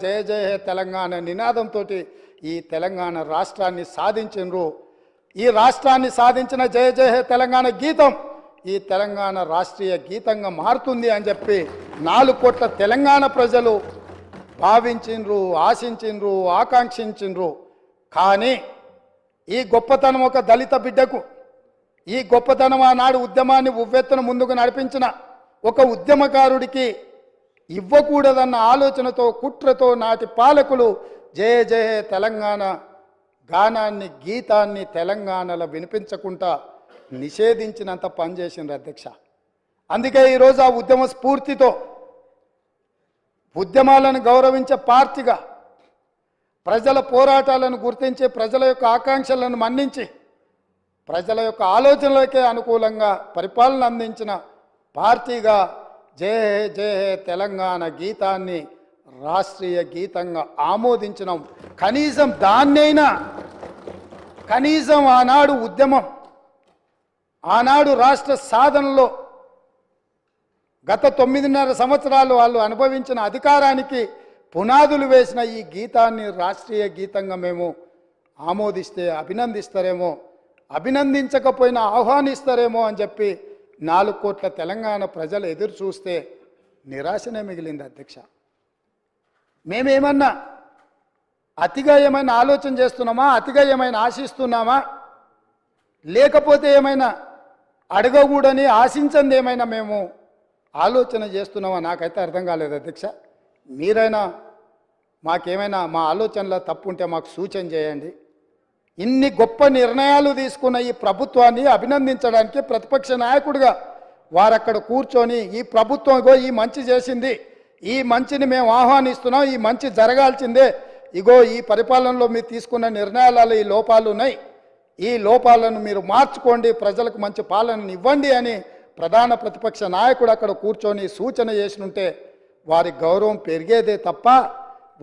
జయ జయ హే తెలంగాణ నినాదంతో ఈ తెలంగాణ రాష్ట్రాన్ని సాధించినరు. ఈ రాష్ట్రాన్ని సాధించిన జయ జయ హే తెలంగాణ గీతం ఈ తెలంగాణ రాష్ట్రీయ గీతంగా మారుతుంది అని చెప్పి 4 కోట్ల తెలంగాణ ప్రజలు భావించిండ్రు, ఆశించిండ్రు, ఆకాంక్షించిండ్రు. కానీ ఈ గొప్పతనం ఒక దళిత బిడ్డకు, ఈ గొప్పతనం ఆనాడు ఉద్యమాన్ని ఉవ్వెత్తున ముందుకు నడిపించిన ఒక ఉద్యమకారుడికి ఇవ్వకూడదన్న ఆలోచనతో, కుట్రతో నాటి పాలకులు జయ జయ తెలంగాణ గానాన్ని, గీతాన్ని తెలంగాణలో వినిపించకుండా నిషేధించినంత పనిచేసిండ్రు అధ్యక్ష. అందుకే ఈరోజు ఆ ఉద్యమ స్ఫూర్తితో ఉద్యమాలను గౌరవించే పార్టీగా, ప్రజల పోరాటాలను గుర్తించి, ప్రజల యొక్క ఆకాంక్షలను మన్నించి, ప్రజల యొక్క ఆలోచనలకే అనుకూలంగా పరిపాలన అందించిన పార్టీగా జయ జయ తెలంగాణ గీతాన్ని రాష్ట్రీయ గీతంగా ఆమోదించినాం. కనీసం దాన్నైనా, కనీసం ఆనాడు ఉద్యమం, ఆనాడు రాష్ట్ర సాధనలో గత 9.5 సంవత్సరాలు వాళ్ళు అనుభవించిన అధికారానికి పునాదులు వేసిన ఈ గీతాన్ని రాష్ట్రీయ గీతంగా మేము ఆమోదిస్తే అభినందిస్తారేమో, అభినందించకపోయినా ఆహ్వానిస్తారేమో అని చెప్పి 4 కోట్ల తెలంగాణ ప్రజలు ఎదురు చూస్తే నిరాశనే మిగిలింది అధ్యక్ష. మేమేమన్నా అతిగా ఏమైనా ఆలోచన చేస్తున్నామా, అతిగా ఏమైనా ఆశిస్తున్నామా, లేకపోతే ఏమైనా అడగకూడని ఆశించింది ఏమైనా మేము ఆలోచన చేస్తున్నామా? నాకైతే అర్థం కాలేదు అధ్యక్ష. మీరైనా మాకేమైనా మా ఆలోచనలో తప్పు ఉంటే మాకు సూచన చేయండి. ఇన్ని గొప్ప నిర్ణయాలు తీసుకున్న ఈ ప్రభుత్వాన్ని అభినందించడానికి ప్రతిపక్ష నాయకుడిగా వారక్కడ కూర్చొని ఈ ప్రభుత్వం ఇగో ఈ మంచి చేసింది, ఈ మంచిని మేము ఆహ్వానిస్తున్నాం, ఈ మంచి జరగాల్సిందే, ఇగో ఈ పరిపాలనలో మీరు తీసుకున్న నిర్ణయాలలో ఈ లోపాలు ఉన్నాయి, ఈ లోపాలను మీరు మార్చుకోండి, ప్రజలకు మంచి పాలనను ఇవ్వండి అని ప్రధాన ప్రతిపక్ష నాయకుడు అక్కడ కూర్చొని సూచన చేసినుంటే వారి గౌరవం పెరిగేదే తప్ప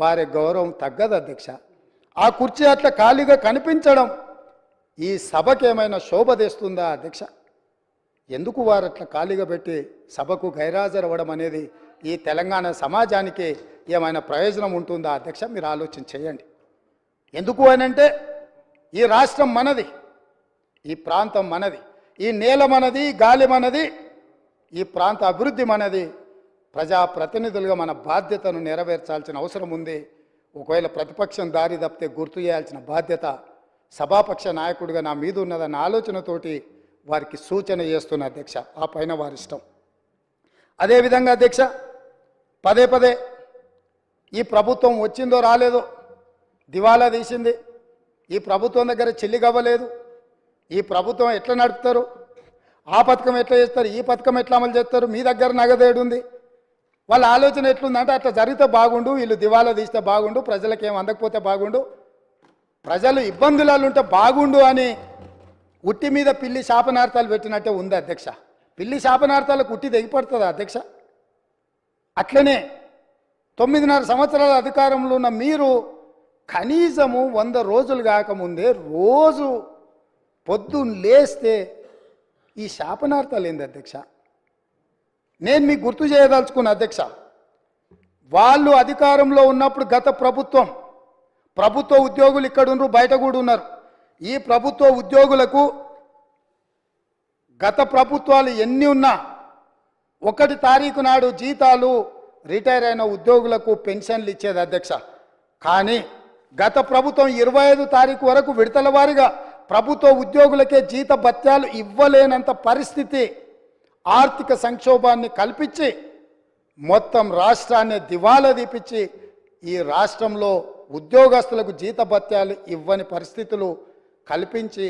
వారి గౌరవం తగ్గదు అధ్యక్ష. ఆ కుర్చీ అట్లా ఖాళీగా కనిపించడం ఈ సభకు ఏమైనా శోభ తెస్తుందా అధ్యక్ష? ఎందుకు వారు అట్లా ఖాళీగా పెట్టి సభకు గైరాజరవ్వడం అనేది ఈ తెలంగాణ సమాజానికి ఏమైనా ప్రయోజనం ఉంటుందా అధ్యక్ష? మీరు ఆలోచన చేయండి. ఎందుకు అనంటే ఈ రాష్ట్రం మనది, ఈ ప్రాంతం మనది, ఈ నేల మనది, గాలి మనది, ఈ ప్రాంత అభివృద్ధి మనది. ప్రజాప్రతినిధులుగా మన బాధ్యతను నెరవేర్చాల్సిన అవసరం ఉంది. ఒకవేళ ప్రతిపక్షం దారి తప్పితే గుర్తు చేయాల్సిన బాధ్యత సభాపక్ష నాయకుడిగా నా మీద ఉన్నదన్న ఆలోచనతోటి వారికి సూచన చేస్తున్న అధ్యక్ష. ఆ పైన వారి ఇష్టం. అదేవిధంగా అధ్యక్ష, పదే పదే ఈ ప్రభుత్వం వచ్చిందో రాలేదో దివాలా తీసింది, ఈ ప్రభుత్వం దగ్గర చెల్లిగవ్వలేదు, ఈ ప్రభుత్వం ఎట్లా నడుపుతారు, ఆ పథకం ఎట్లా చేస్తారు, ఈ పథకం ఎట్లా అమలు చేస్తారు, మీ దగ్గర నగదేడు ఉంది, వాళ్ళ ఆలోచన ఎట్లుందంటే అట్లా జరిగితే బాగుండు, వీళ్ళు దివాలా తీస్తే బాగుండు, ప్రజలకు ఏం అందకపోతే బాగుండు, ప్రజలు ఇబ్బందులలో ఉంటే బాగుండు అని ఉట్టి మీద పిల్లి శాపనార్థాలు పెట్టినట్టే ఉంది అధ్యక్ష. పిల్లి శాపనార్థాలకు ఉట్టి తెగిపడుతుందా అధ్యక్ష? అట్లనే 9.5 సంవత్సరాల అధికారంలో ఉన్న మీరు కనీసము 100 రోజులు కాకముందే రోజు పొద్దున్న లేస్తే ఈ శాపనార్థాలు ఏంది అధ్యక్ష? నేను మీకు గుర్తు చేయదలుచుకున్న అధ్యక్ష, వాళ్ళు అధికారంలో ఉన్నప్పుడు గత ప్రభుత్వ ఉద్యోగులు ఇక్కడ ఉన్నారు, బయట కూడా ఉన్నారు. ఈ ప్రభుత్వ ఉద్యోగులకు గత ప్రభుత్వాలు ఎన్ని ఉన్నా 1 తారీఖు నాడు జీతాలు రిటైర్ అయిన ఉద్యోగులకు పెన్షన్లు ఇచ్చేది అధ్యక్ష. కానీ గత ప్రభుత్వం 25 తారీఖు వరకు విడతల వారీగా ప్రభుత్వ ఉద్యోగులకే జీత భత్యాలు ఇవ్వలేనంత పరిస్థితి, ఆర్థిక సంక్షోభాన్ని కల్పించి మొత్తం రాష్ట్రాన్ని దివాలా తీపించి ఈ రాష్ట్రంలో ఉద్యోగస్తులకు జీత భత్యాలు ఇవ్వని పరిస్థితులు కల్పించి